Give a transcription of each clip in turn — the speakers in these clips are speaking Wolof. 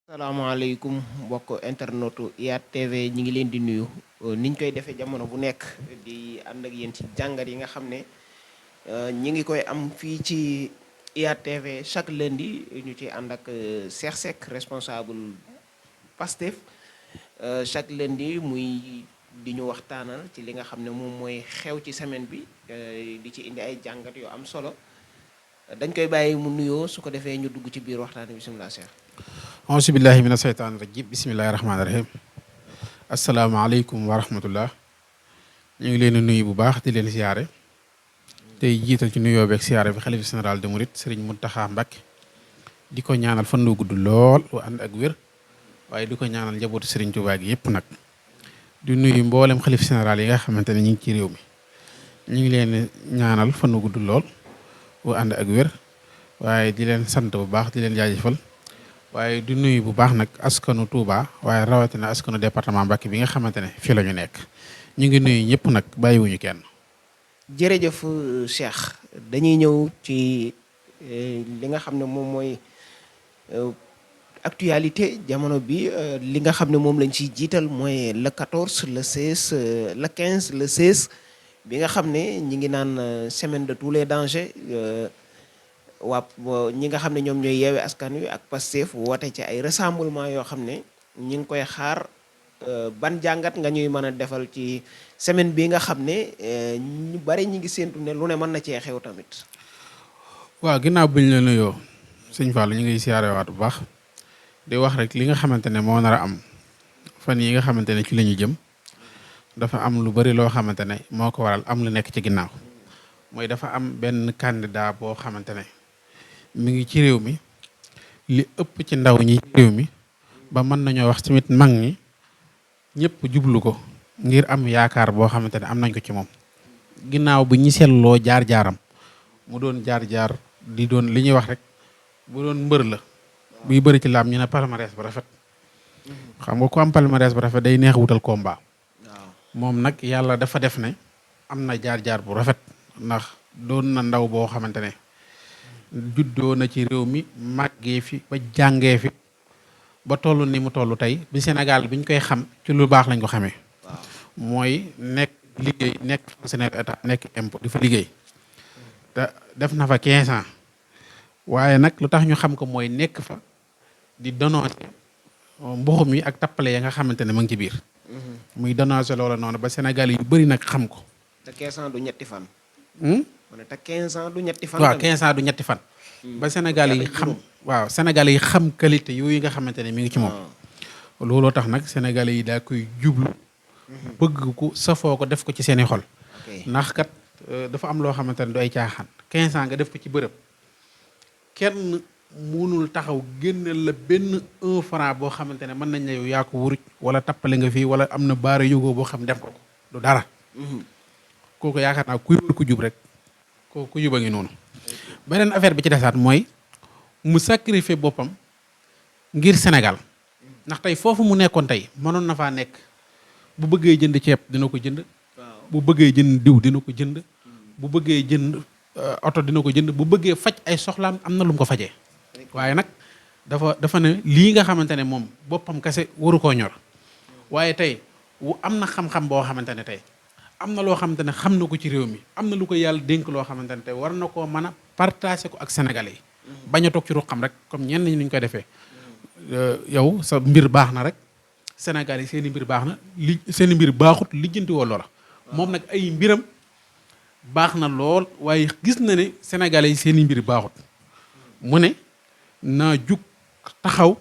salaamaaleykum mbokk internetu IYAT TV ñi ngi leen di nuyu niñ koy defee jamono bu nekk di ànd ak yéen ci jàngat yi nga xam ne ñi ngi koy am fii ci IYAT TV chaque lundi ñu ci ànd ak Cheikh Seck responsable Pastef chaque lundi muy di ñu waxtaanal ci li nga xam ne moom mooy xew ci semaine bi di ci indi ay jàngat yu am solo dañ koy bàyyi mu nuyoo su ko defee ñu dugg ci biir waxtaan bi bisimilah Cheikh. auzu billahi mina seytaani rajim bismillahi rahmaani rahim asalaamaaleykum wa rahmatullah ñu ngi leen di nuyu bu baax di leen siyaare tey jiital ci nuyoo beeg siyaare bi xalifa général de Mouride Serigne Mountakha Mbacké di ko ñaanal fan wu gudd lool wa ànd ak wér waaye di ko ñaanal njabootu Serigne Touba gi yëpp nag di nuyu mboolem xalifa général yi nga xamante ne ñu ngi ci réew mi ñu ngi leen ñaanal fan wu gudd lool wa ànd ak wér waaye di leen sant bu baax di leen jaajëfal waaye di nuyu bu baax nag askanu Touba waaye rawatina askanu département Mbacké bi nga xamante ne fii la ñu nekk ñu ngi nuyu ñëpp nag bàyyiwuñu kenn. jërëjëf Cheikh dañuy ñëw ci li nga xam ne moom mooy actualité jamono bi li nga xam ne moom lañ ciy jiital mooy le 14 le 16 le 15 le 16 bi nga xam ne ñi ngi naan semaine de tous les dangers. waa ñi nga xam ne ñoom ñooy yeewe askan wi ak Pastef woote ci ay rassemblement yoo xam ne ñi ngi koy xaar ban jàngat nga ñuy mën a defal ci semaine bi nga xam ne ñu bari ñi ngi séentu ne lu ne mën na cee xew tamit. waaw ginnaaw bi ñu la nuyoo sëñ Fallou ñu ngi siyaarewaat bu baax di wax rek li nga xamante ne moo nar a am fan yi nga xamante ne ci la ñu jëm dafa am lu bari loo xamante ne moo ko waral am lu nekk ci ginnaaw mooy dafa am benn candidat boo xamante ne mi ngi ci réew mi li ëpp ci ndaw ñi ci réew mi ba mën nañoo wax tamit mag ñi ñëpp jublu ko ngir am yaakaar boo xamante ne am nañ ko ci moom ginnaaw bi ñi seetloo jaar-jaaram mu doon jaar-jaar di doon li ñuy wax rek bu doon mbër la buy bëri ci laam ñu ne palmarès bu rafet xam nga ku am palmarès bu rafet day neex wutal combat moom nag yàlla dafa def ne am na jaar-jaar bu rafet ndax doon na ndaw boo xamante ne juddoo na ci réew mi màggee fi ba jàngee fi ba toll ni mu toll tey bi Sénégal bi ñu koy xam ci lu baax lañ ko xamee mooy nekk liggéey nekk fonctionnaire état nekk impôt di fa liggéey te def na fa 15 ans waaye nag lu tax ñu xam ko mooy nekk fa di dénoncer mbuxum yi ak tappale ya nga xamante ne mu ngi ci biir muy dénoncer loola noonu ba Sénégal yu bëri nag xam ko te 15 ans du ñetti fan. ma ne te 15 ans du ñetti fan. waaw 15 ans du ñetti fan. ba Sénégal yi xam waaw Sénégal yi xam qualité yooyu nga xamante ne mi ngi ci moom. looloo tax nag Sénégal yi daa koy jublu. bëgg ko safoo ko def ko ci seeni xol. ndax kat dafa am loo xamante ne du ay caaxaan 15 ans nga def ko ci bërëb kenn munul taxaw génneel la benn 1 franc boo xamante ne mën nañ la yow yaa ko wuruj wala tappale nga fii wala am na baara yógoo boo xam def ko du dara. kooku yaakaar naa kuy wër ku jub rek kooku ku juba ngi noonu beneen affaire bi ci desaat mooy mu sacrifier boppam ngir Sénégal ndax tey foofu mu nekkoon tey mënoon na faa nekk bu bëggee jënd ceeb dina ko jënd bu bëggee jënd diw dina ko jënd bu bëggee jënd oto dina ko jënd bu bëggee faj ay soxlaam am na lu mu ko fajee waaye nag dafa ne lii nga xamante ne moom boppam kese waru koo ñor waaye tey am na xam-xam boo xamante ne tey am na loo xamante ne xam na ko ci réew mi am na lu ko yàlla dénk loo xamante ne tey war na koo mën a partager ko ak sénégalais yi bañ a toog ci ruqam rek comme ñenn ñi ñu koy defee yow sa mbir baax na rek sénégalais yi seen i mbir baax na seen i mbir baaxut lijjanti woo loola moom nag ay mbiram baax na lool waaye gis na ne sénégalais yi seen i mbir baaxut mu ne naa jug taxaw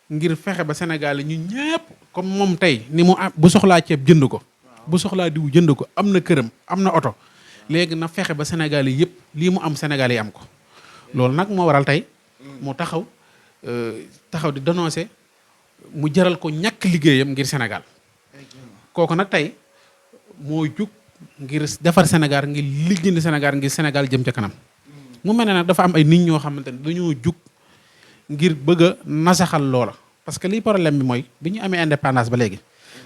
ngir fexe ba sénégalais ñu ñëpp comme moom tey ni mu am bu soxlaa ceeb jënd ko bu soxlaa diw jënd ko am na këram am na oto léegi na fexe ba Sénégal yi yëpp lii mu am Sénégal yi am ko loolu nag moo waral tey mu taxaw di dénoncer mu jaral ko ñàkk liggéeyam ngir Sénégal kooku nag tey moo jug ngir defar Sénégal ngir lijjanti Sénégal ngir Sénégal jëm ca kanam mu mel ne nag dafa am ay nit ñoo xamante ne dañoo jug ngir bëgg a nasaxal loola parce que lii problème bi mooy bi ñu amee indépendance ba léegi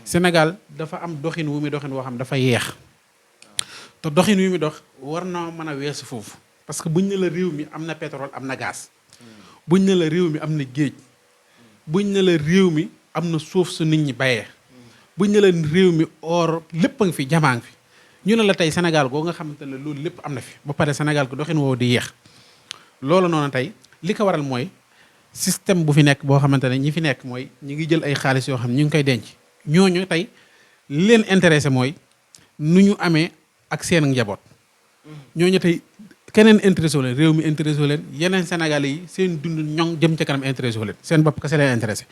Sénégal dafa am doxin wu muy doxin woo xam dafa yeex te doxin wi muy dox war na mën a weesu foofu parce que buñ ne la réew mi am na pétrole am na gaz buñ ne la réew mi am na géej buñ ne la réew mi am na suuf su nit ñi bayee buñ ne la réew mi or lépp a ngi fi jamaa ngi fi ñu ne la tey Sénégal goo nga xamante ne loolu lépp am na fi ba pare Sénégal ko doxin woowu di yeex loolu noonu tey li ko waral mooy système bu fi nekk boo xamante ne ñi fi nekk mooy ñi ngi jël ay xaalis yoo xam ne ñu ngi koy denc ñooñu tey li leen intéressé mooy nu ñu amee ak seen njaboot ñooñu tey keneen intéressé wu leen réew mi intéressé wu leen yeneen Sénégalais yi seen dund ñoŋ jëm ca kanam intéressé wu leen seen bopp kese leen intéressé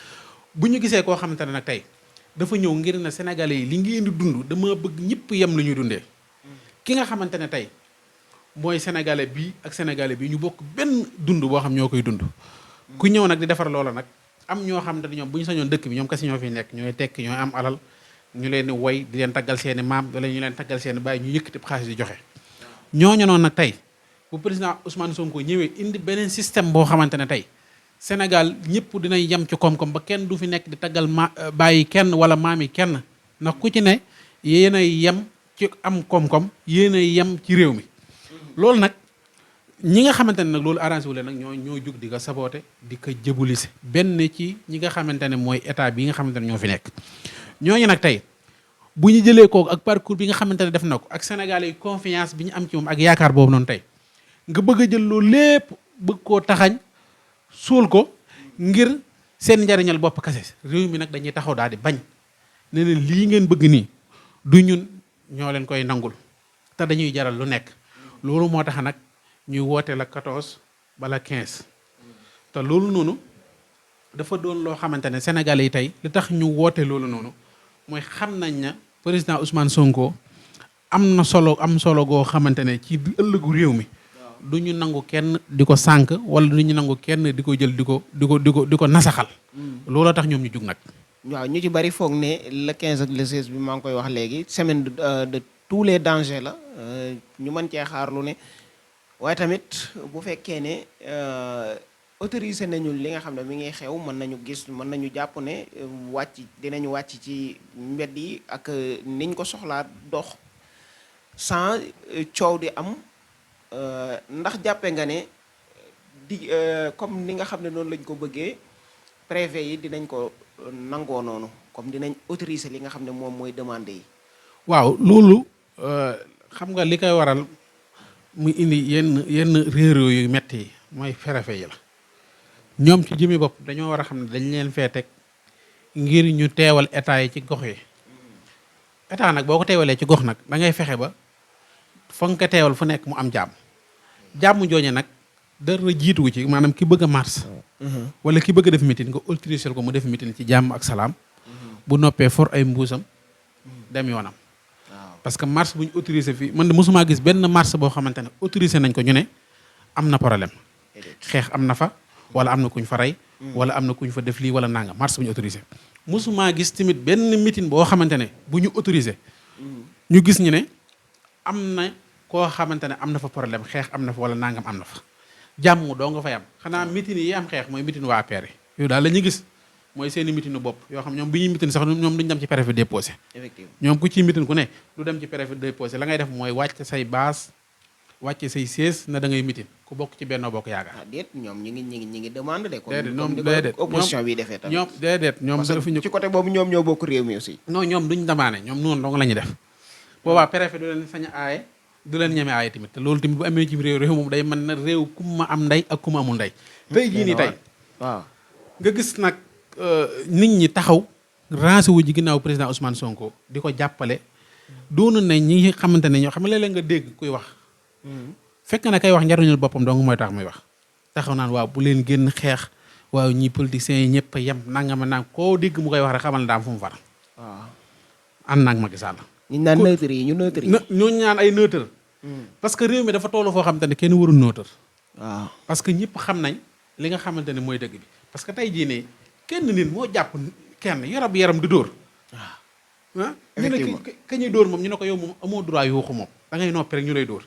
bu ñu gisee koo xamante ne nag tey dafa ñëw ngir ne Sénégalais yi li ngeen di dund dama bëgg ñëpp yem lu ñuy dundee ki nga xamante ne tey mooy Sénégalais bii ak Sénégalais bii ñu bokk benn dund boo xam ñoo koy dund ku ñëw nag di defar loola nag am ñoo xam ne ñoom bu ñu sañoon dëkk bi ñoom kese ñoo fi nekk ñooy tekki ñooy am alal ñu leen di woy di leen taggal seeni maam wala ñu leen taggal seeni baay ñu yëkkati xaalis di joxe ñooñu noonu nag tey bu président Ousmane Sonko ñëwee indi beneen système boo xamante ne tey Sénégal ñëpp dinañ yem ci koom-koom ba kenn du fi nekk di taggal bàyyi kenn wala maami kenn ndax ku ci ne yéen a yem ci am koom-koom yéen a yem ci réew mi loolu nag ñi nga xamante ne nag loolu arrangé wu leen nag ñoo jug di ko saboote di ko jëbulise benn ci ñi nga xamante ne mooy état bi nga xamante ne ñoo fi nekk ñooñu nag tey bu ñu jëlee kooku ak parcours bi nga xamante ne def na ko ak Sénégalais yi confiance bi ñu am ci moom ak yaakaar boobu noonu tey nga bëgg a jël loolu lépp bëgg koo taxañ suul ko ngir seen njariñal bopp kase réew mi nag dañuy taxaw daal di bañ ne leen lii ngeen bëgg nii du ñun ñoo leen koy nangul te dañuy jaral lu nekk loolu moo tax nag ñuy woote la 14 bala 15 te loolu noonu dafa doon loo xamante ne Sénégalais yi tey li tax ñu woote loolu noonu mooy xam nañ na président Ousmane Sonko am solo goo xamante ne ci ëllëgu réew mi du ñu nangu kenn di ko sànk wala du ñu nangu kenn di ko jël di ko nasaxal looloo tax ñoom ñu jug nag waaw ñu ci bari foog ne le 15 ak le 16 bi maa ngi koy wax léegi semaine de tous les dangers la ñu mën cee xaar lu ne waaye tamit bu fekkee ne autorisé nañu li nga xam ne mi ngi xew mën nañu jàpp ne dinañu wàcc ci mbedd yi ak niñ ko soxlaa dox sans coow di am ndax jàppe nga ne comme ni nga xam ne noonu lañ ko bëggee préfet yi dinañ ko nangoo noonu comme dinañ autoriser li nga xam ne moom mooy demande yi waaw loolu xam nga li koy waral mu indi yenn réeróo yu metti yi mooy préfet yi la ñoom ci jëmi bopp dañoo war a xam ne dañ leen fee teg ngir ñu teewal état yi ci gox yi état nag boo ko teewalee ci gox nag da ngay fexe ba fa nga ko teewal fu nekk mu am jàmm jooñe nag dara jiituwu ci maanaam ki bëgg a mars wala ki bëgg a def meeting nga autoriser ko mu def meeting ci jàmm ak salaam bu noppee for ay mbuusam dem yoonam parce que mars bu ñu autorisé fii man de mosuma gis benn mars boo xamante ne autorisé nañ ko ñu ne am na problème xeex am na fa wala am na kuñ fa rey wala am na kuñ fa def lii wala nanga mars bu ñu autorisé mosuma gis tamit benn meeting boo xamante ne bu ñu autorisé ñu gis ñu ne am na koo xamante ne am na fa problème xeex am na fa wala nangam am na fa jàmm doo nga fay am xanaa meeting yi am xeex mooy meeting waa APR yi yooyu daal la ñuy gis mooy seeni meeting bopp yoo xam ñoom bi ñuy meeting sax ñoom duñu dem ci préfet déposé ñoom ku ciy meeting ku ne du dem ci préfet déposé la ngay def mooy wàcc say base wàcce say siège na da ngay meeting ku bokk ci Benno Bokk Yaakaar déet ñoom ñi ngi demande de déedéet ñoom déedéet opposition bi defee tamit ñoom déedéet ñoom defuñu ci côté boobu ñoom ñoo bokk réew mi aussi non ñoom duñ demandé ñoom noonu dong la ñuy def boobaa préfet du leen sañ a aaye du leen ñeme aaye tamit te loolu tamit bu amee ci réew moom day mën na réew ku ma am ndey ak ku ma amul ndey tey jii nii tey waaw nga gis nag nit ñi taxaw rancé wu ji ginnaaw président Ousmane Sonko di ko jàppale doonu ne ñi xamante ne ñoo xam ne léeg-léeg nga dégg kuy wax fekk na kay wax njariñul boppam dong mooy tax muy wax taxaw naan waaw bu leen génn xeex waaw ñi politiciens yi ñëpp a yem nangama nang koo dégg mu koy wax rek xamal na daam fu mu far waaw ànd naag Macky Sall ñu naan neutre yi ñu neutre yi ñu ñaan ay neutre parce que réew mi dafa tollu foo xamante ne kenn warul neutre waaw parce que ñëpp xam nañ li nga xamante ne mooy dëgg bi parce que tey jii ne kenn nit moo jàpp kenn yaram di dóor waaw ñu ne ka ñuy dóor moom ñu ne ko yow moom amoo droit yuuxu moom da ngay noppi rek ñu lay dóor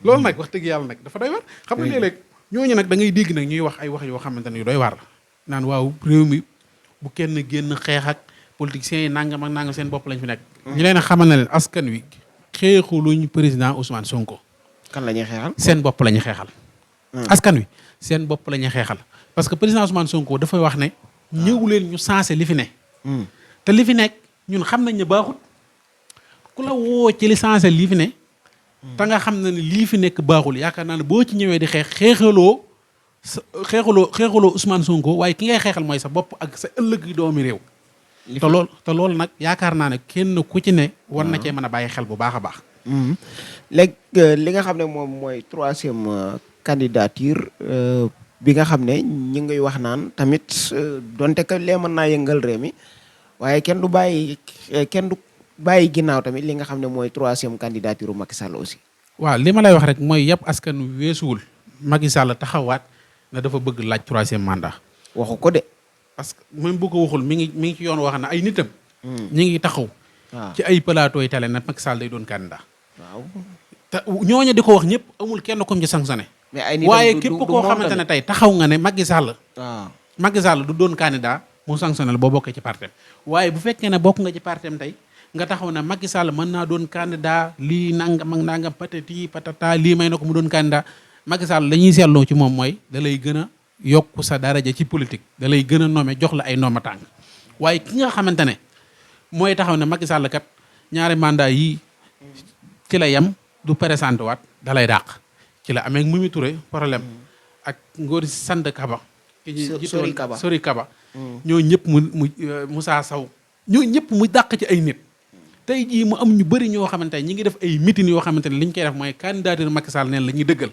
loolu nag wax dëgg yàlla nag dafa doy war xam nga léeg-léeg ñooñu nag da ngay dégg nag ñuy wax ay wax yoo xamante ne yu doy war la naan waaw réew mi bu kenn génn xeex ak politiciens yi nangam ak nangam seen bopp lañ fi nekk ñu leen a xamal na leen askan wi xeexuluñ président Ousmane Sonko kan la ñuy xeexal seen bopp la ñuy xeexal askan wi seen bopp la ñuy xeexal parce que président Ousmane Sonko dafay wax ne ñëw leen ñu sensé li fi ne. te li fi nekk ñun xam nañ ne baaxut ku la woo ci li sensé li fi ne. te nga xam ne lii fi nekk baaxul yaakaar naa ne boo ci ñëwee di xeexaloo Ousmane Sonko waaye ki ngay xeexal mooy sa bopp ak sa ëllëg doomi réew. te loolu nag yaakaar naa ne kenn ku ci ne war na cee mën a bàyyi xel bu baax a baax. léegi li nga xam ne moom mooy troisième candidature bi nga xam ne ñi ngay wax naan tamit donte que lee mën naa yëngal réew mi waaye kenn du bàyyi ginnaaw tamit li nga xam ne mooy troisième candidature Macky Sall aussi. waaw li ma lay wax rek mooy yëpp askan weesuwul Macky Sall taxawaat na dafa bëgg laaj troisième mandat. waxu ko de. parce que même bu ko waxul mi ngi ci yoon wax na ay nitam. ñi ngi taxaw. ci ay plateau yi télé na Macky Sall day doon candidat. waaw te ñooñu di ko wax ñëpp amul kenn comme ci sanctionné. mais ay nitam waaye képp koo xamante ne tey taxaw nga ne Macky Sall. waaw Macky Sall du doon candidat mu sanctionné boo bokkee ci partem waaye bu fekkee ne bokk nga ci partem tey nga taxaw ne Macky Sall mën naa doon candidat lii nangam ak nangam patati patata lii may na ko mu doon candidat Macky Sall la ñuy seetloo ci moom mooy da lay gën a yokk sa daraja ci politique da lay gën a nommé jox la ay nooma tàng waaye ki nga xamante ne mooy taxaw ne Macky Sall kat ñaari mandat yii ci la yem du présenté waat da lay dàq ci la amee Mimi Touré problème ak Ngori Sant Kaba Sori Kaba ñoo ñëpp mu Moussa Sow ñoo ñëpp mu dàq ci ay nit tey jii mu am ñu bëri ñoo xamante ne ñi ngi def ay meeting yoo xamante ne li ñu koy def mooy candidature Macky Sall neen la ñuy dëggal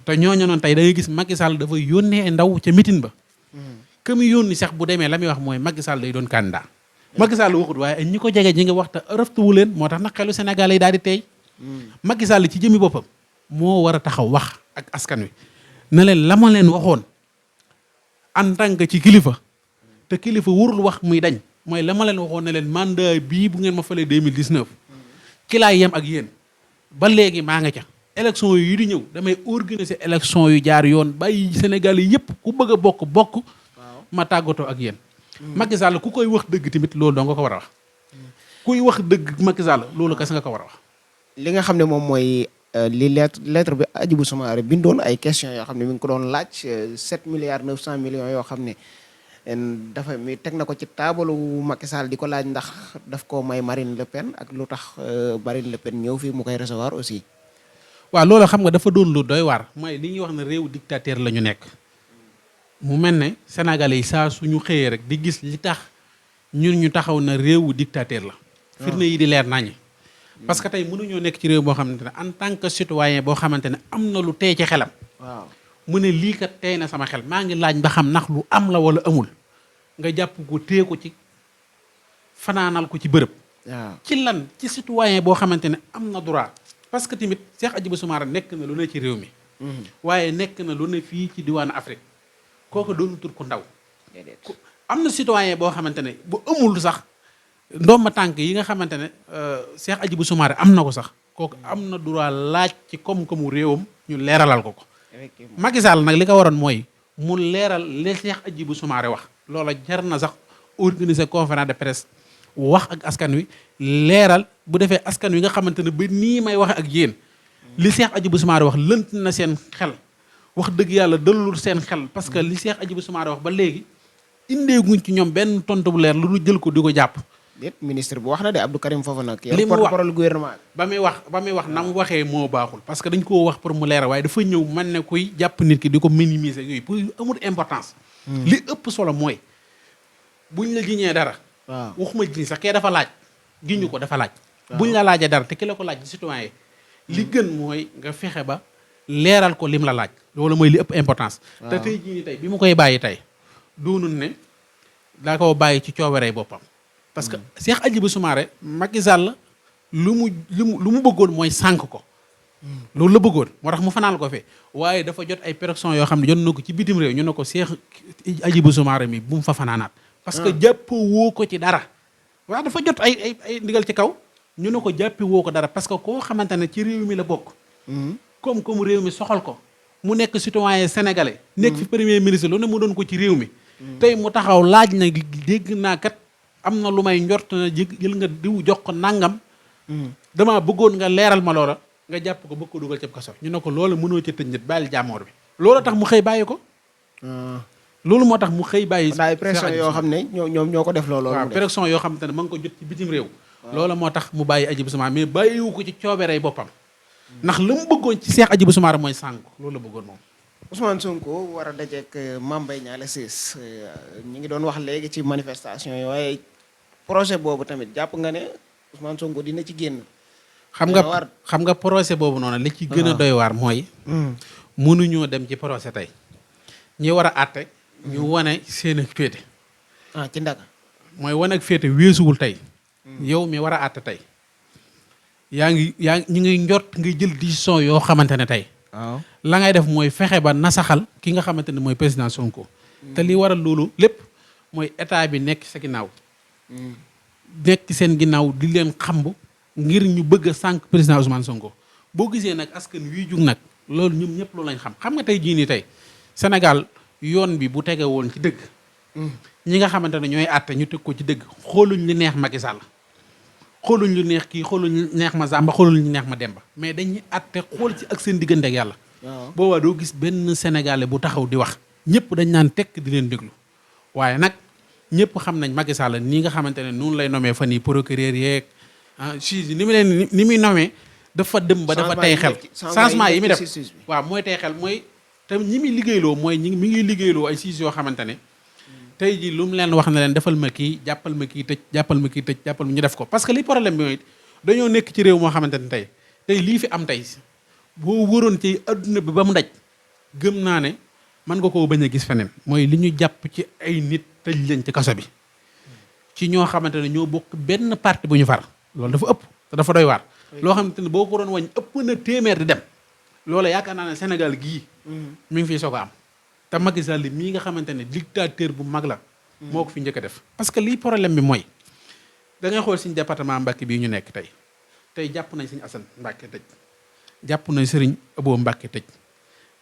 te ñooñu noonu tey da ngay gis Macky Sall dafa yónnee ndaw ca meeting ba que mu yónni sax bu demee la muy wax mooy Macky Sall day doon candidat Macky Sall waxut waaye ñi ko jege ñi ngi wax te raftuwu leen moo tax nag xelu Sénégal yi daal di tey Macky Sall ci jëmi boppam moo war a taxaw wax ak askan wi ne leen la ma leen waxoon en tant que ci kilifa te kilifa warul wax muy dañ mooy la ma leen waxoon ne leen mandat bii bu ngeen ma falee 2019 ki laay yem ak yéen ba léegi maa nga ca élection yi di ñëw damay organiser élection yu jaar yoon bàyyi Sénégal yi yëpp ku bëgg a bokk ma tàggatoo ak yéen Macky Sall ku koy wax dëgg tamit loolu doo nga ko war a wax kuy wax dëgg Macky Sall loolu kese nga ko war a wax li nga xam ne moom mooy li lettre bi Hadjibou Soumaré bindoon ay questions yoo xam ne mi ngi ko doon laaj 7 milliards 900 millions yoo xam ne dafa mi teg na ko ci taabalu Macky Sall di ko laaj ndax daf ko may Marine Le Pen ak lu tax Marine Le Pen ñëw fii mu koy recevoir aussi. waaw loolu xam nga dafa doon lu doy waar mooy li ñuy wax ne réew dictateur la ñu nekk mu mel ne Sénégalais yi saa suñu xëyee rek di gis li tax ñun ñu taxaw na réewu dictateur la. firnde yi di leer nañu. parce que tey mënuñoo nekk ci réew boo xamante ne en tant que citoyen boo xamante ne am na lu tey ci xelam. waaw mu ne lii kat tey na sama xel maa ngi laaj ba xam ndax lu am la wala amul nga jàpp ko téye ko ci fanaanal ko ci bërëb. waaw ci lan ci citoyen boo xamante ne am na droit. parce que tamit Cheikh Hadjibou Soumaré nekk na lu ne ci réew mi. waaye nekk na lu ne fii ci diwaanu Afrique kooku doonu tur ku ndaw. am na citoyen boo xamante ne bu amul sax. ndoom ma tànk yi nga xamante ne Cheikh Hadjibou Soumaré am na ko sax kooku am na droit laaj ci koom-koomu réewam ñu leeralal ko ko. Macky Sall nag li ko waroon mooy mu leeral li Cheikh Hadjibou Soumaré wax loola jar na sax organiser conférence de presse wax ak askan wi leeral bu defee askan wi nga xamante ne ba nii may waxe ak yéen li Cheikh Hadjibou Soumaré wax lënt na seen xel wax dëgg yàlla dalul seen xel parce que li Cheikh Hadjibou Soumaré wax ba léegi indeeguñ ci ñoom benn tontu bu leer lu ñu jël ko di ko jàpp. déet ministre bu wax na de Abdou Karim Fofana nag. li mu wax porte-parole gouvernement ba muy wax na mu waxee moo baaxul parce que dañ koo wax pour mu leeral waaye dafa ñëw man ne kuy jàpp nit ki di ko minimiser yooyu pour amul importance. li ëpp solo mooy buñ la jiñee dara. waaw waxuma jiñ sax kee dafa laaj. giñu ko dafa laaj. buñ la laajee dara te ki la ko laaj ci citoyen yi li gën mooy nga fexe ba leeral ko lim la laaj. loolu mooy li ëpp importance. te tey jii nii tey bi mu koy bàyyi tey doonul ne daa ko bàyyi ci coobaree boppam. parce que Cheikh Hadjibou Soumaré Macky Sall lu mu bëggoon mooy sànk ko. loolu la bëggoon moo tax mu fanaan ko fee waaye dafa jot ay pression yoo xam ne jot na ko ci bitim réew ñu ne ko Cheikh Hadjibou Soumaré mi bu mu fa fanaanaat. parce que jàpp woo ko ci dara. waaw dafa jot ay ndigal ci kaw ñu ne ko jàppi woo ko dara parce que koo xamante ne ci réew mi la bokk. comme réew mi soxal ko mu nekk citoyen sénégalais. nekk fi premier ministre lu ne mu doon ko ci réew mi. tey mu taxaw laaj na dégg naa kat. am na lu may njort na jël nga diw jox ko nangam. damaa bëggoon nga leeral ma loola nga jàpp ko bëgg ko dugal ca kaso ñu ne ko loola mënoo ca tëj nit bàyyil jàmmoor bi. loola tax mu xëy bàyyi ko. loolu moo tax mu xëy bàyyi. ay pression yoo xam ne ñoom ñoo ko def loolu. waaw pression yoo xamante ne ma ngi ko jot ci bitim réew. loola moo tax mu bàyyi Hadjibou Soumaré mais bàyyiwu ko ci cooberey boppam. ndax la mu bëggoon ci Cheikh Hadjibou Soumaré mooy sànq loolu la bëggoon moom. Ousmane Sonko war a dajeek Mame Mbaye Niang le 6 ñi ngi doon wax léegi ci manifestation yi waaye projet boobu tamit jàpp nga ne Ousmane Sonko dina ci génn. xam nga projet boobu noonu li ci gën a doy waar mooy. mënuñoo dem ci projet tey ñi war a àtte. ñu wane seen ak féete. ci ndaka. mooy wane ak féete weesuwul tey. yow mi war a àtte tey. yaa ngi ñu ngi njort ngay jël décision yoo xamante ne tey. waaw la ngay def mooy fexe ba nasaxal ki nga xamante ne mooy président Sonko. te li waral loolu lépp mooy état bi nekk sa ginnaaw. nekk seen ginnaaw di leen xamb ngir ñu bëgg a sànq président Ousmane Sonko boo gisee nag askan wi jug nag loolu ñoom ñëpp loolu lañ xam xam nga tey jii nii tey Sénégal yoon bi bu tege woon ci dëgg. ñi nga xamante ne ñooy àtte ñu teg ko ci dëgg xooluñ li neex Macky Sall xooluñ lu neex kii xooluñ lu neex ma Samba xooluñ lu neex ma Demba mais dañuy àtte xool ci ak seen diggante ak yàlla. boobaa doo gis benn sénégalais bu taxaw di wax ñëpp dañ naan tekk di leen déglu waaye nag ñëpp xam nañ Macky Sall nii nga xamante ne noonu lay nomee fan yi procureur yeeg juge ni mu leen ni muy nomee dafa dem ba dafa tey xel changement yi muy def waaw mooy tey xel mooy te ñi muy liggéeyloo mooy mi ngi liggéeyloo ay juge yoo xamante ne tey jii lu mu leen wax ne leen defal ma kii jàppal ma kii tëj jàppal ma kii tëj jàppal ma ñu def ko parce que li problème bi mooy dañoo nekk ci réew moo xamante ne tey lii fi am tey boo wëroon ci adduna bi ba mu daj gëm naa ne mën nga koo bañ a gis feneen mooy li ñu jàpp ci ay nit tëj leen ci kaso bi ci ñoo xamante ne ñoo bokk benn parti bu ñu far loolu dafa ëpp te dafa doy waar loo xamante ne boo ko doon wàññi ëpp na téeméer di dem loolu yaakaar naa ne Sénégal gii mi ngi fiy soog a am te Macky Sall mii nga xamante ne dictateur bu mag la moo ko fi njëkk a def parce que lii problème bi mooy da ngay xool suñu département Mbacké bii ñu nekk tey jàpp nañ suñu Assane Mbacké tëj jàpp nañ Serigne Abo Mbacké tëj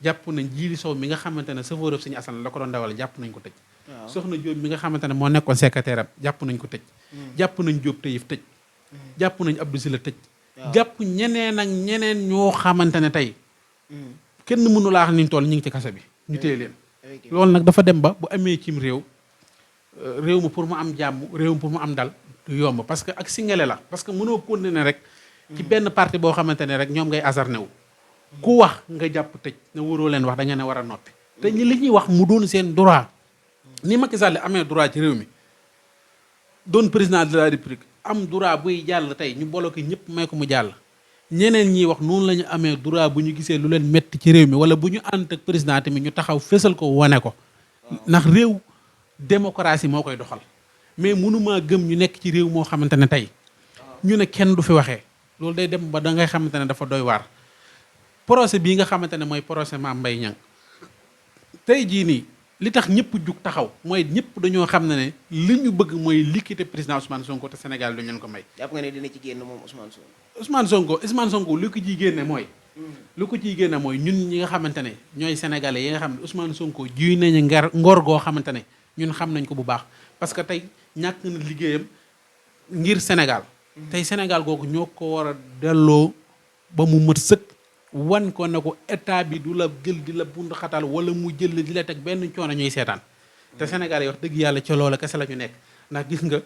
jàpp nañ Djili Sow mi nga xamante ne chauffeur suñu Assane la ko doon dawal jàpp nañ ko tëj Soxna Diop mi nga xamante ne moo nekkoon secrétaire am jàpp nañ ko tëj jàpp nañ Diop Taïf tëj jàpp nañ Abdou Sylla tëj jàpp ñeneen ak ñeneen ñoo xamante ne tey kenn mënu laa xam niñ toll ñu ngi ci kaso bi ñu téye leen loolu nag dafa dem ba bu amee cim réew mi pour mu am jàmm réew mi pour mu am dal du yomb parce que ak singale la parce que mënoo continuer rek ci benn parti boo xamante ne rek ñoom ngay asarne wu ku wax nga jàpp tëj na waroo leen wax da ngeen a war a noppi te ñi li ñuy wax mu doon seen droit ni Macky Sall amee droit ci réew mi doon président de la République am droit buy jàll tey ñu bloqué ñëpp may ko mu jàll ñeneen ñiy wax noonu la ñu amee droit bu ñu gisee lu leen metti ci réew mi wala bu ñu ànd ak président tamit ñu taxaw fésal ko wane ko ndax réew démocratie moo koy doxal mais mënumaa gëm ñu nekk ci réew moo xamante ne tey ñu ne kenn du fi waxee loolu day dem ba da ngay xamante ne dafa doy waar procès bii nga xamante ne mooy procès Mame Mbaye Niang tey jii nii li tax ñëpp jug taxaw mooy ñëpp dañoo xam ne li ñu bëgg mooy liquider président Ousmane Sonko te Sénégal du leen ko may. jàpp nga ne dina ci génn moom Ousmane Sonko. Ousmane Sonko li ko ciy génne mooy. lu ko ciy génne mooy ñun ñi nga xamante ne ñooy sénégalais yi nga xam ne Ousmane Sonko jiw nañu ngor goo xamante ne ñun xam nañ ko bu baax parce que tey ñàkk na liggéeyam ngir Sénégal. tey Sénégal googu ñoo ko war a delloo ba mu mët sëkk. wan ko ne ko état bi du la jël di la bund xatal wala mu jël di la teg benn coono ñuy seetaan te Sénégal yi wax dëgg yàlla ca loola kese la ñu nekk ndax gis nga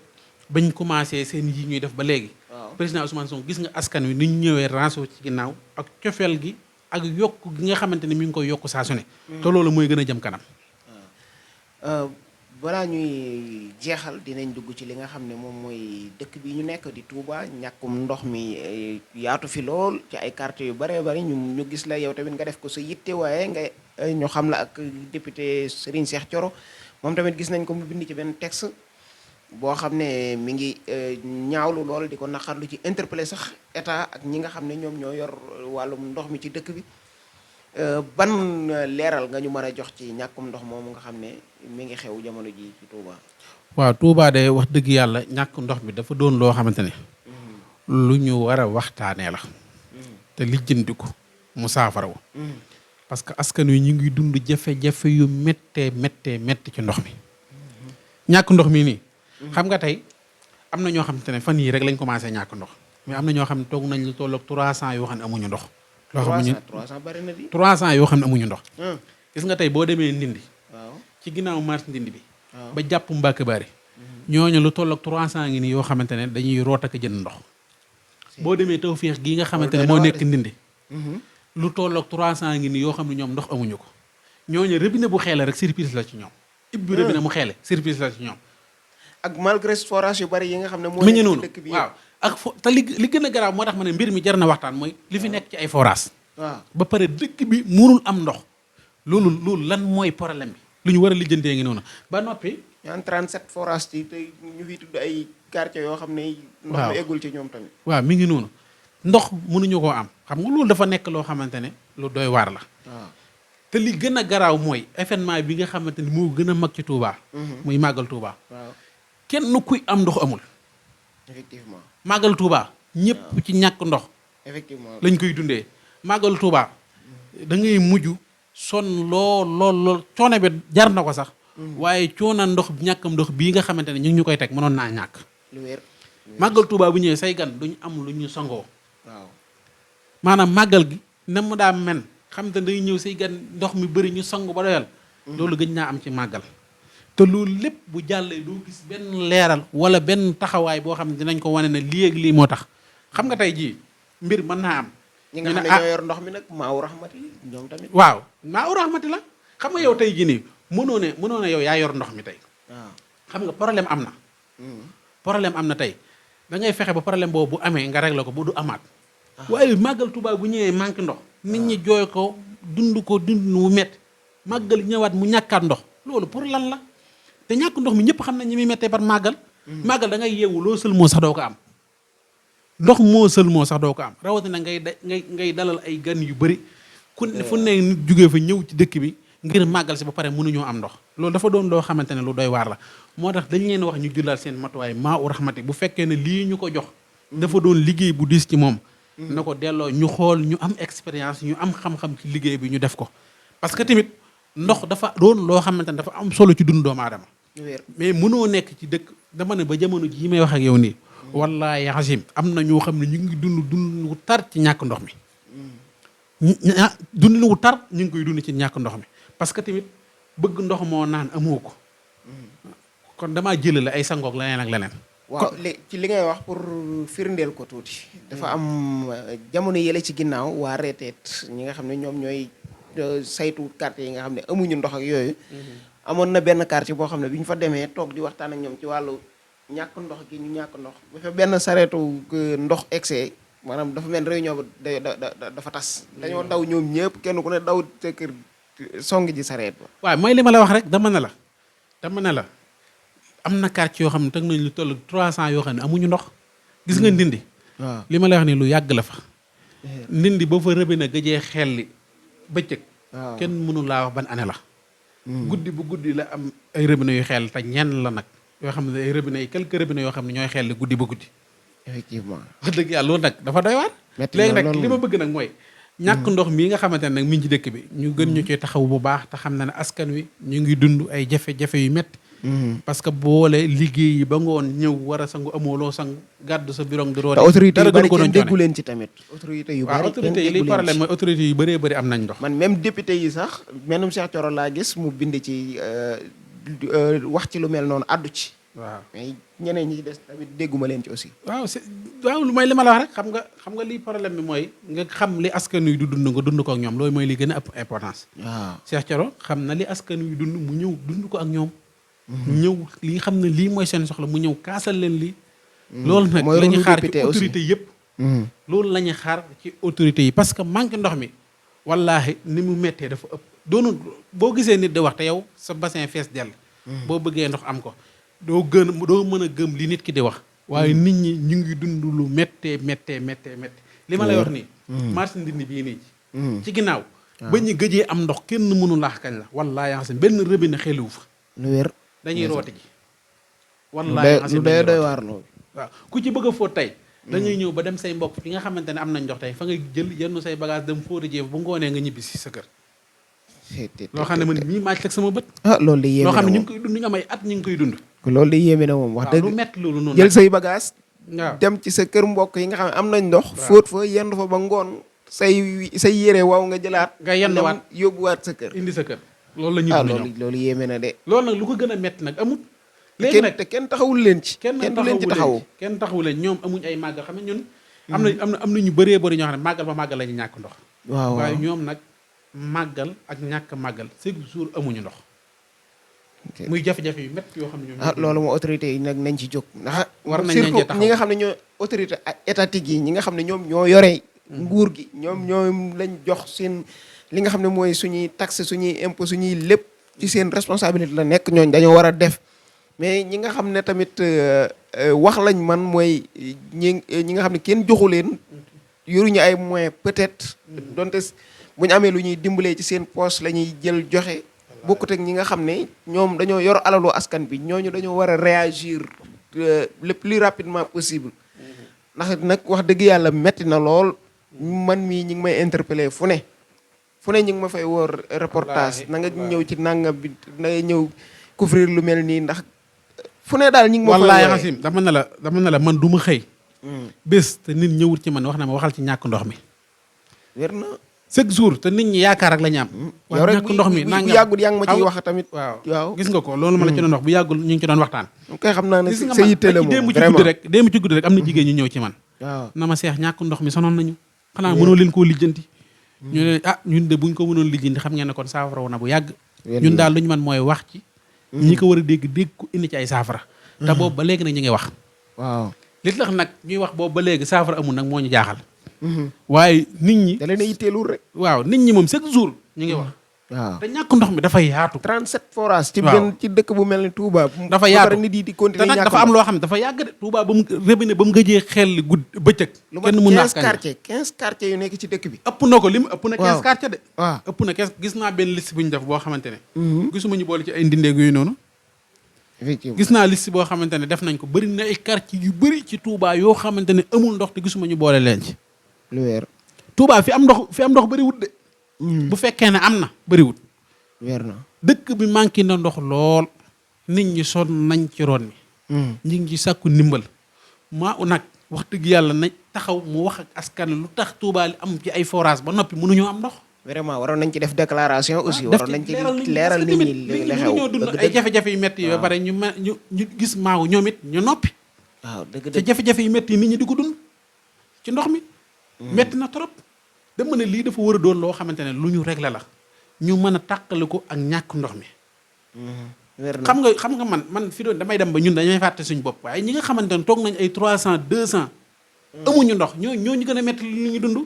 bañ commencé seen yi ñuy def ba léegi président Ousmane Sonko gis nga askan wi ni ñu ñëwee rançon ci ginnaaw ak cofeel gi ak yokk gi nga xamante ne mi ngi koy yokk saa su ne te loolu mooy gën a jëm kanam balaa ñuy jeexal dinañ dugg ci li nga xam ne moom mooy dëkk bi ñu nekk di Touba ñàkkum ndox mi yaatu fi lool ci ay quartiers yu bëree bëri ñu gis la yow tamit nga def ko sa yitte waaye nga ñu xam la ak député Serigne Cheikh Thioro moom tamit gis nañ ko mu bind ci benn texte boo xam ne mi ngi ñaawlu lool di ko naqarlu ci interpellé sax état ak ñi nga xam ne ñoom ñoo yor wàllum ndox mi ci dëkk bi ban leeral nga ñu mën a jox ci ñàkkum ndox moomu nga xam ne mi ngi xew jamono ji ci Touba. waaw Touba de wax dëgg yàlla ñàkk ndox mi dafa doon loo xamante ne lu ñu war a waxtaanee la te lijjanti ko mu saafara wu parce que askan wi ñu ngi dund jafe-jafe yu méttee ci ndox mi ñàkk ndox mi nii xam nga tey am na ñoo xamante ne fan yii rek lañ commencé ñàkk ndox mais am na ñoo xam ne toog nañ lu toll ak 300 yoo xam ne amuñu ndox. 300 bari na di. 300 yoo xam ne amuñu ndox. gis nga tey boo demee Ndindi. waaw ci ginnaaw marché Ndindi bi. waaw ba jàpp Mbàkke Bari. ñooñu lu toll ak 300 ngi nii yoo xamante ne dañuy root ak jënd ndox. boo demee Tawfeex gii nga xamante ne moo nekk Ndindi. lu toll ak 300 ngi nii yoo xam ne ñoom ndox amuñu ko. ñooñu robinet bu xeele rek surprise la ci ñoom. ibbi robinet mu xeele surprise la ci ñoom. ak malgré forage yu bari yi nga xam ne moo mi ngi nekk noonu ci dëkk bi waaw ak te li gën a garaaw moo tax ma ne mbir mi jar na waxtaan mooy li fi nekk ci ay forage waaw ba pare dëkk bi mënul am ndox loolu lan mooy problème bi lu ñu war a lijjantee ngi noonu ba noppi. ñaan 37 forage yi te ñu fi tudd ay quartier yoo xam ne ndox waaw mi eggul ci ñoom tamit. waaw mi ngi noonu ndox mënuñu koo am xam nga loolu dafa nekk loo xamante ne lu doy waar la. waaw te li gën a garaaw mooy événement bi nga xamante ni moo gën a mag ci Touba. muy màggal Touba. waaw kenn kuy am ndox amul. effectivement màggal Touba ñëpp ci ñàkk ndox effectivement lañ koy dundee màggal Touba da ngay mujj sonn lool coono bi jar na ko sax. waaye coono ndox ñàkkam ndox bii nga xamante ne ñu ngi ñu koy teg mënoon naa ñàkk. lu wér màggal Touba bu ñëwee say gan duñu am lu ñu sangoo. waaw maanaam màggal gi na mu daa men xam te day ñëw say gan ndox mi bëri ñu sangu ba doyal. loolu gëj naa am ci màggal. te loolu lépp bu jàllee doo gis benn leeral wala benn taxawaay boo xam ne dinañ ko wane ne lii ak lii moo tax xam nga tey jii mbir mën naa am. ñi nga xam ne ñoo yor ndox mi nag maaw raxmati ñoom tamit. waaw maaw raxmati la xam nga yow tey jii nii mënoo ne yow yaa yor ndox mi tey. waaw xam nga problème am na. problème am na tey da ngay fexe ba problème boobu bu amee nga réglé ko bu du amaat. waaye màggal Tuubaa bu ñëwee manque ndox. nit ñi jooy ko dund wu métti màggal ñëwaat mu ñàkkaat ndox loolu pour lan la. te ñàkk ndox mi ñëpp xam nañ ñi muy méttee par màggal. màggal da ngay yeewu loo sël moo sax doo ko am. ndox moo sël moo sax doo ko am rawatina ngay dalal ay gan yu bëri. ku ne fu ne nit jugee fa ñëw ci dëkk bi ngir màggal si ba pare mënuñoo am ndox. loolu dafa doon loo xamante ne lu doy waar la moo tax dañ leen wax ñu jëlal seen matuwaay maa u raxmati bu fekkee ne lii ñu ko jox. dafa doon liggéey bu diis ci moom. na ko delloo ñu xool ñu am expérience ñu am xam-xam ci liggéey bi ñu def ko parce que tamit ndox dafa doon loo xamante ne dafa am solo ci dund doomu aadama. mais mënoo nekk ci dëkk dama ne ba jamono jii may wax ak yow nii. wallaahi azim am na ñoo xam ne ñu ngi dund wu tar ci ñàkk ndox mi. dund wu tar ñu ngi koy dund ci ñàkk ndox mi parce que tamit bëgg ndox moo naan amoo ko. kon damaa jëlale ay sangoog leneen ak leneen. waaw ci li ngay wax pour firndeel ko tuuti. dafa am jamono yële ci ginnaaw waa reeteet ñi nga xam ne ñoom ñooy saytu quartier yi nga xam ne amuñu ndox ak yooyu. amoon na benn quartier boo xam ne bi ñu fa demee toog di waxtaan ak ñoom ci wàllu ñàkk ndox gi ñu ñàkk ndox bu fa benn sareetu ndox excès maanaam dafa mel réunion ba dafa tas. dañoo daw ñoom ñëpp kenn ku ne daw sa kër song ji sareet ba. waaw mooy li ma la wax rek dama ne la am na quartier yoo xam ne teg nañ lu toll 300 yoo xam ne amuñu ndox. gis nga Ndindi. waaw li ma la wax nii lu yàgg la fa. Ndindi ba fa rëbbi na gëjee xel li bëccëg. waaw kenn mënu laa wax ban année la. guddi bu guddi la am ay robinet yu xel te ñenn la nag yoo xam ne ay robinet yi quelques robinet yoo xam ne ñooy xel li guddi ba guddi. effectivement. wax dëgg yàlla loolu nag dafa doy waar. léegi nag li ma bëgg nag mooy. ñàkk ndox mii nga xamante ne nag mi ngi ci dëkk bi ñu gën ñu ci taxaw bu baax te xam na ne askan wi ñu ngi dund ay jafe-jafe yu métti. parce que boole liggéey yi ba ngoon ñëw war a sangu amoo loo sangu gàddu sa birong di rooti. te autorité yu bari kenn déggu leen ci tamit. autorité yu bari autorité yi li problème mooy autorité yu bëree bëri am nañ ndox. man même député yi sax menum Cheikh Thioro laa gis mu bind ci wax ci lu mel noonu addu ci. waaw mais ñeneen ñi ci des tamit dégguma leen ci aussi. waaw lu may li ma la wax rek xam nga lii problème bi mooy nga xam li askan wi du dund nga dund ko ak ñoom loolu mooy li gën a ëpp importance. waaw Cheikh Thioro xam na li askan wi dund mu ñëw dund ko ak ñoom. ñëw li xam ne lii mooy seen soxla mu ñëw kaasal leen lii. loolu nag la ñuy xaar ci autorité yëpp. loolu la ñuy xaar ci autorité yi parce que manque ndox mi wallaahi ni mu méttee dafa ëpp. doonu boo gisee nit di wax te yow sa bassin fees dell. boo bëggee ndox am ko doo mën a gëm li nit ki di wax. waaye nit ñi ñu ngi dund lu méttee li ma lay wax nii. marché Ndindi bii nii. ci ginnaaw. ba ñu gëjee am ndox kenn mënu laax kañ la wallaahi xam benn robinet xeliwu fa. lu wér. dañuy rooti ji. wallaahi lu doy waar loolu. waaw ku ci bëgg a fóot tey. dañuy ñëw ba dem say mbokk fi nga xamante ne am nañ ndox tey fa nga jël yenn say bagage dem fóoti ji bu ngoonee nga ñibbi si sa kër. loo xam ne man mii maa ci teg sama bët. loolu de yéeme na moom loo xam ne ñu ngi koy dund ñu am ay at ñu ngi koy dund. loolu de yéeme na moom wax dëgg. lu métti loolu noonu jël say bagage waaw dem ci sa kër mbokk yi nga xam ne am nañ ndox. fóot fa yendu fa ba ngoon say yére waaw nga jëlaat. nga yenduwaat yóbbuwaat sa kër. indi sa kër. loolu la ñuy dund ñoom loolu yéeme na de. loolu nag lu ko gën a metti nag amut. léegi nag te kenn taxawul leen ci. kenn du leen ci taxawu kenn taxawu leen ñoom amuñ ay màggal xam ne ñun. am na ñu bëree bëri ñoo xam ne màggal ba màggal la ñu ñàkk ndox. waaw waaye ñoom nag màggal ak ñàkk màggal chaque jour amuñu ndox. muy jafe-jafe yu métti yoo xam ne ñoom. loolu moo autorité yi nag nañ ci jóg. ndax war nañ leen cee taxaw surtout ñi nga xam ne ñoo autorité étatique yi ñi nga xam ne ñoom ñoo yore. nguur gi ñoom lañ jox seen li nga xam ne mooy suñuy taxe suñuy impôt suñuy lépp ci seen responsabilité la nekk ñooñ dañoo war a def mais ñi nga xam ne tamit wax lañ man mooy ñi nga xam ne kenn joxu leen yoruñu ay moyens peut-être donte bu ñu amee lu ñuy dimbalee ci seen poche la ñuy jël joxe bokkut ak ñi nga xam ne ñoom dañoo yor alalu askan bi ñooñu dañoo war a réagir le plus rapidement possible ndax nag wax dëgg yàlla metti na lool man mii ñi ngi may interpeller fu ne ñi ngi ma fay wóor reportage na nga ñëw ci nangam bi na nga ñëw couvrir lu mel nii ndax fu ne daal ñi ngi ma fay wallaahi xasim dama ne la man du ma xëy bés te nit ñëwut ci man wax na ma waxal ci ñàkk ndox mi wér na chaque jour te nit ñi yaakaar ak la ñu am yow rek ñàkk ndox mi bu yàggul yaa ngi ma ciy wax tamit waaw gis nga ko loolu ma la ci doon wax bu yàggul ñu ngi ci doon waxtaan koy xam naa ne sa yitte la moom vraiment démb ci guddi rek am na jigéen ñu ñëw ci man waaw na ma seex ñàkk ndox mi sonoon nañu xanaa mënoo leen koo lijjanti ñu ne ñun de buñ ko mënoon lijjanti xam ngeen ne kon saafara wu na bu yàgg ñun daal lu ñu man mooy wax ci ñi ko war a dégg ko indi ci ay saafara te boobu ba léegi nag ñu ngi wax waaw li tax nag ñuy wax boobu ba léegi saafara amul nag moo ñu jaaxal waaye nit ñi da leen a yitteelul rek waaw nit ñi moom chaque jour ñu ngi wax waaw te ñàkk ndox mi dafa yaatu 37 forages ci dëkk bu mel ni Touba dafa yaatu nit yi di te continuer nag dafa am loo xam ne dafa yàgg de Touba ba mu robinet ba mu gëjee xel bëccëg lu ma kenn mun naa 15 quartiers yu nekk ci dëkk bi ëpp na ko lim ëpp na 15 quartiers de waaw ëpp na 15 gis naa benn liste bu ñu def boo xamante ne gisuma ñu boole ci ay ndindeeg yooyu noonu effectivement gis naa liste boo xamante ne def nañ ko bëri na ay quartiers yu bëri ci Touba yoo xamante ne amul ndox te gisuma ñu boole leen ci lu weer Touba fi am ndox bëri wut de bu fekkee ne am na bëri wut weer na dëkk bi manqué na ndox lool nit ñi sonn nañ ci ron mi ñi ngi ci sàkku ndimbal maa nag wax dëgg yàlla nañ taxaw mu wax ak askan lu tax Touba li am ci ay forage ba noppi mënuñoo am ndox vraiment waroon nañ ci def déclaration aussi waroon nañ ci leeral nit ñi li xew ñoo dund ay jafe-jafe yu métti ba pare ñu gis maaw ñoom it ñu noppi waaw dëgg te jafe-jafe yu métti yi nit ñi di ko dund ci ndox mi métti na trop dama ne lii dafa war a doon loo xamante ne lu ñu réglé la ñu mën a tàqale ko ak ñàkk ndox mi xam nga man fi doon damay dem ba ñun dañuy fàtte suñu bopp waaye ñi nga xamante ne toog nañ ay 300 200 amuñu ndox ñoo ñu gën a métti li ñu dund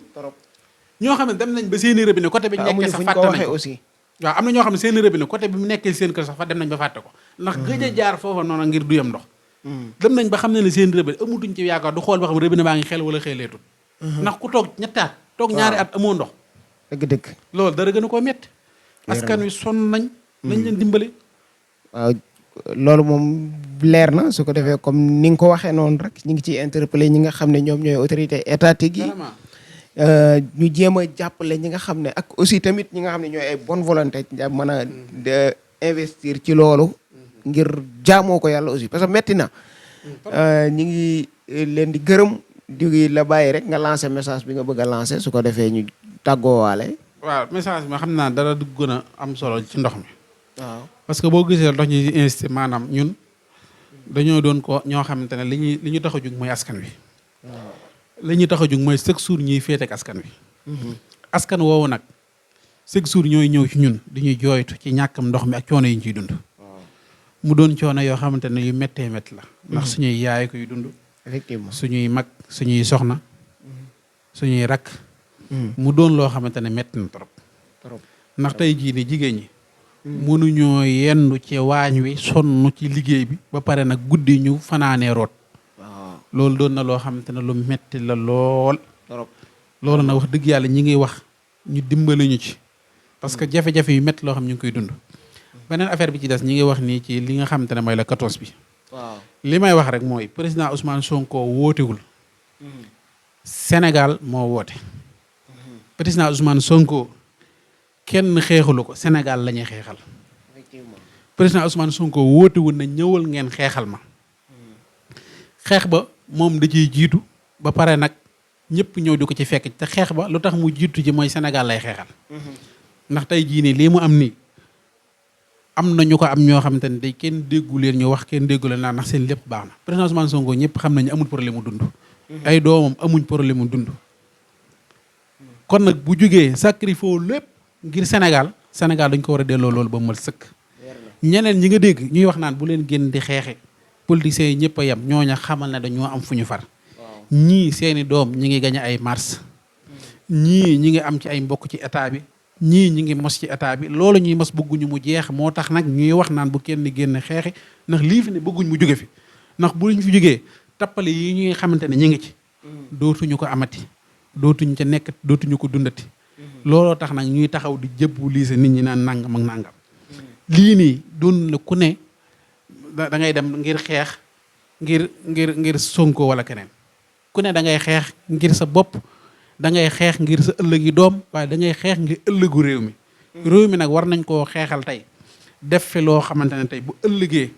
ñoo xam ne dem nañ ba seeni robinet côté bi ñu nekkee sax fàtte nañ ko aussi waaw am na ñoo xam ne seeni robinet côté bi mu nekkee seen kër sax fa dem nañ ba fàtte ko ndax gëj a jaar foofa noonu ngir du yam ndox dem nañ ba xam ne seeni robinet amutuñ ci yaakaar du xool ba xam robinet baa ngi xel wala xeeleetul ndax ku toog ñetti at toog ñaari at amoo ndox dëgg loolu dara gën a koo métti askan wi sonn nañ leen dimbale waaw loolu moom leer na su ko defee comme ni nga ko waxee noonu rek ñu ngi ciy interpellé ñi nga xam ne ñoom ñooy autorité étatique yi ñu jéem a jàppale ñi nga xam ne ak aussi tamit ñi nga xam ne ñooy ay bonne volonté mën a investir ci loolu ngir jaamoo ko yàlla aussi parce que metti na ñi ngi leen di gërëm di la bàyyi rek nga lancé message bi nga bëgg a lancé su ko defee ñu tàggoowaale waaw message bi xam naa dara du gën a am solo ci ndox mi waaw parce que boo gisee ndox ñi investi maanaam ñun dañoo doon ko ñoo xamante ne li ñu tax a jóg mooy askan wi li ñu tax a jóg mooy chaque jour ñuy féete ak askan wi askan woowu nag chaque jour ñooy ñëw ci ñun di ñuy jooytu ci ñàkkam ndox mi ak coono yi ñu ciy dund mu doon coono yoo xamante ne yu méttee métti la ndax suñuy yaay koy dund effectivement suñuy mag suñuy soxna suñuy rakk mu doon loo xamante ne métti na trop ndax tey jii ni jigéen ñi mënuñoo yendu ci waañ wi sonn ci liggéey bi ba pare nag guddi ñu fanaanee root loolu doon na loo xamante ne lu metti la lool loolu nag wax dëgg yàlla ñi ngi wax ñu dimbali ñu ci parce que jafe-jafe yu métti loo xam ñu ngi koy dund beneen affaire bi ci des ñi ngi wax nii ci li nga xamante ne mooy la 14 bi li may wax rek mooy président Ousmane Sonko wootewul Sénégal moo woote président Ousmane Sonko kenn xeexalu ko Sénégal la ñuy xeexal président Ousmane Sonko wootewul na ñëwal ngeen xeexal ma xeex ba moom da ciy jiitu ba pare nag ñëpp ñëw di ko ci fekk te xeex ba lu tax mu jiitu ji mooy Sénégal lay xeexal ndax tey jii nii lii mu am nii am na ñu ko am ñoo xamante ne day kenn déggu leen ñu wax kenn déggu leen ndax seen lépp baax na président Ousmane Sonko ñëpp xam nañu amul problème mu dund. ay doomam amuñ problème mu dund. kon nag bu jugee sacrifice lépp ngir Sénégal dañ ko war a delloo loolu ba mu mën sëkk. ñeneen ñi nga dégg ñuy wax naan bu leen génn di xeexe politiciens yi ñëpp a yem ñooña xamal ne dañoo am fu ñu far. ñii seeni doom ñi ngi gañe ay mars. ñii ñi ngi am ci ay mbokk ci état bi. ñii ñi ngi mos ci état bi loolu ñuy mos bëgguñu mu jeex moo tax nag ñuy wax naan bu kenn génn xeexi ndax lii fi ne bëgguñ mu jóge fi ndax bu ñu fi jógee tappale yi ñuy xamante ne ñi ngi ci dootuñu ko amati dootuñu ca nekk dootuñu ko dundati looloo tax nag ñuy taxaw di jëbbu liise nit ñi naan nangam ak nangam lii nii doon la ku ne da ngay dem ngir xeex ngir Sonko wala keneen ku ne da ngay xeex ngir sa bopp da ngay xeex ngir sa ëllëgi doom waaye da ngay xeex ngir ëllëgu réew mi réew mi nag war nañ koo xeexal tey def fi loo xamante ne tey bu ëllëgee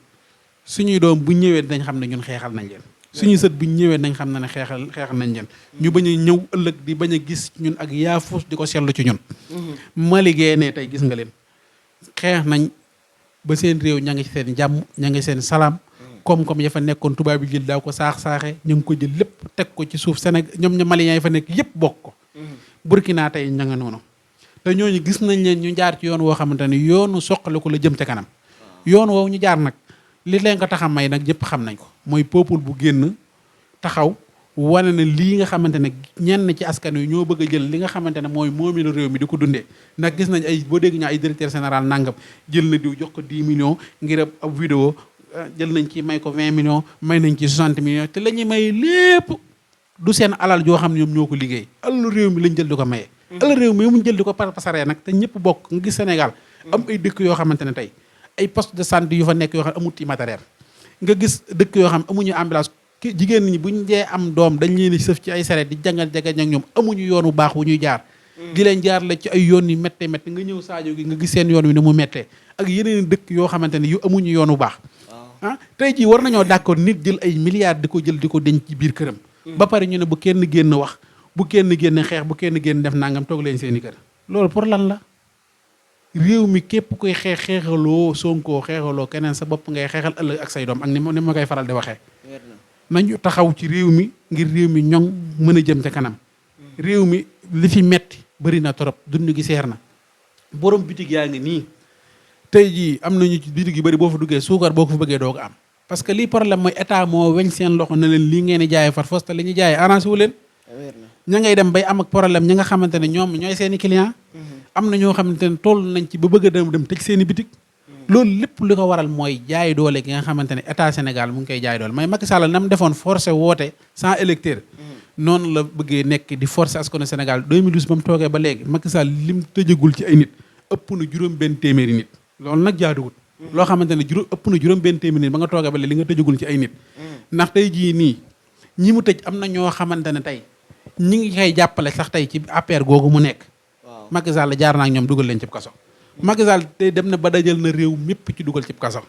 suñuy doom bu ñëwee dañ xam ne ñun xeexal nañ leen suñuy sët bu ñëwee dañ xam ne xeexal nañ leen ñu bañ a ñëw ëllëg di bañ a gis ñun ak yaafus di ko seetlu ci ñun ma liggéey ne tey gis nga leen xeex nañ ba seen réew ña ngi seen jàmm ña ngi seen salaam koom-koom ya fa nekkoon tubaab bi jël daa ko saax-saaxe ñu ngi ko jël lépp teg ko ci suuf Sénégal ñoom ña Maliens yi fa nekk yëpp bokk ko Burkina tey ña nga noonu te ñooñu gis nañ leen ñu jaar ci yoon woo xamante ne yoonu soqaliku la jëm ca kanam yoon woowu ñu jaar nag li leen ko tax a may nag ñëpp xam nañ ko mooy peuple bu génn taxaw wane ne lii nga xamante ne ñenn ci askan wi ñoo bëgg a jël li nga xamante ne mooy moomeelu réew mi di ko dundee ndax gis nañ ay boo dégg ñu ay directeur général nangam jël na diw jox ko 10 millions ngir ab vidéo jël nañ ci may ko 20 millions may nañ ci 60 millions te la ñuy may lépp du seen alal joo xam ne ñoom ñoo ko liggéey alalu réew mi lañ jël di ko maye. alal réew mi muñ jël di ko pasaree nag te ñëpp bokk nga gis Sénégal am ay dëkk yoo xamante ne tey ay poste de santé yu fa nekk yoo xam ne amut matériel nga gis dëkk yoo xam amuñu ambulance jigéen ñi buñ dee am doom dañ leen di sëf ci ay sareet di jàngal jagañ ak ñoom amuñu yoon wu baax wu ñuy jaar di leen jaar la ci ay yoon yu méttee méttee nga ñëw Sadio gi nga gis seen yoon wi ne mu méttee ak yeneen dëkk yoo xamante ne yu amuñu yoon wu baax tey jii war nañoo d'accord nit jël ay milliards di ko jël di ko denc ci biir këram ba pare ñu ne bu kenn génn wax bu kenn génn xeex bu kenn génn def nangam toog leen seen i kër loolu pour lan la réew mi képp koy xeexaloo Sonko xeexaloo keneen sa bopp ngay xeexal ëllëg ak say doom ak ni ma koy faral di waxee nañu taxaw ci réew mi ngir réew mi ñoŋ mën a jëm ca kanam réew mi li fi metti bëri na trop dund gi seer na borom bitig yaa ngi nii tey jii am nañu ci bitig yu bëri boo fa duggee suukar boo ko fa bëggee doo ko am parce que lii problème mooy état moo weñ seen loxo na leen lii ngeen di jaayee far fos te li ñuy jaayee arrangé wu leen ña ngay dem bay am ak problème ñi nga xamante ne ñoom ñooy seen i client am na ñoo xamante ne toll nañ ci ba bëgg a dem tëj seen i bitig loolu lépp li ko waral mooy jaay doole gi nga xamante ne état Sénégal mu ngi koy jaay doole may Macky Sall na mu defoon forcé woote sans électeur noonu la bëggee nekk di forcé askanu Sénégal 2012 ba mu toogee ba léegi Macky Sall lim tëjagul ci ay nit ëpp na juróom-benn téeméeri nit loolu nag jaaduwut loo xamante ne ëpp na juróom-benn téeméeri nit ba nga toogee ba léegi li nga tëjagul ci ay nit ndax tey jii nii ñi mu tëj am na ñoo xamante ne tey ñi ngi koy jàppale sax tey ci APR googu mu nekk Macky Sall jaar naa ak ñoom dugal leen ci kaso Macky Sall tey dem na ba dajal na réew mépp ci dugal ci kaso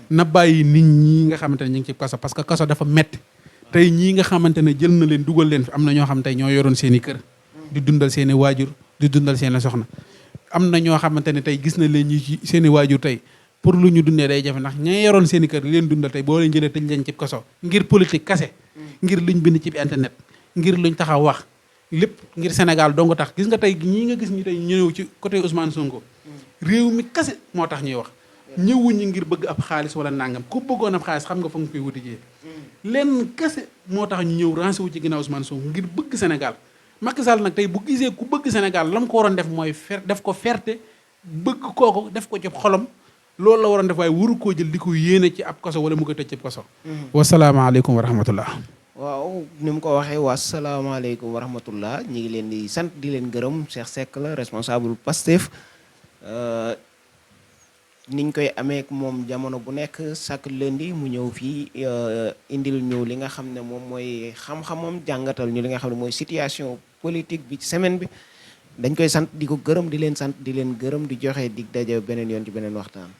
na bàyyi nit ñi nga xamante ne ñu ngi ci kaso parce que kaso dafa metti tey ñii nga xamante ne jël na leen dugal leen fi am na ñoo xam tey ñoo yoroon seen i kër di dundal seen i waajur di dundal seen i soxna am na ñoo xamante ne tey gis na leen ñi ci seen i waajur tey pour lu ñu dundee day jafe ndax ña yoroon seen i kër leen dundal tey boo leen jëlee tëj leen ci kaso ngir politique kase ngir luñ bind ci internet ngir luñ taxaw wax lépp ngir Sénégal dong tax gis nga tey ñii nga gis ñi tey ñëw ci côté Ousmane Sonko réew mi kase moo tax ñuy wax ñëwuñu ngir bëgg ab xaalis wala nangam ku bëggoon ab xaalis xam nga fa nga koy wuti jee lenn kase moo tax ñu ñëw rancé wu ci ginnaaw Ousmane Sonko ngir bëgg Sénégal Macky Sall nag tey bu gisee ku bëgg Sénégal la mu ko waroon def mooy def ko fierté bëgg kooko def ko ci xolam loolu la waroon def waaye waru koo jël di ko yéene ci ab kaso wala mu koy tëj ci kaso wasalaamaaleykum wa rahmatullah waaw ni mu ko waxee wasalaamaaleykum wa rahmatullah ñi ngi leen di sant di leen gërëm Cheikh Seck la responsable Pastef niñ koy amee ak moom jamono bu nekk chaque lundi mu ñëw fii indil ñu li nga xam ne moom mooy xam-xamam jàngatal ñu li nga xam ne mooy situation politique bi ci semaine bi dañ koy sant di ko gërëm di leen sant di leen gërëm di joxe dig daje beneen yoon ci beneen waxtaan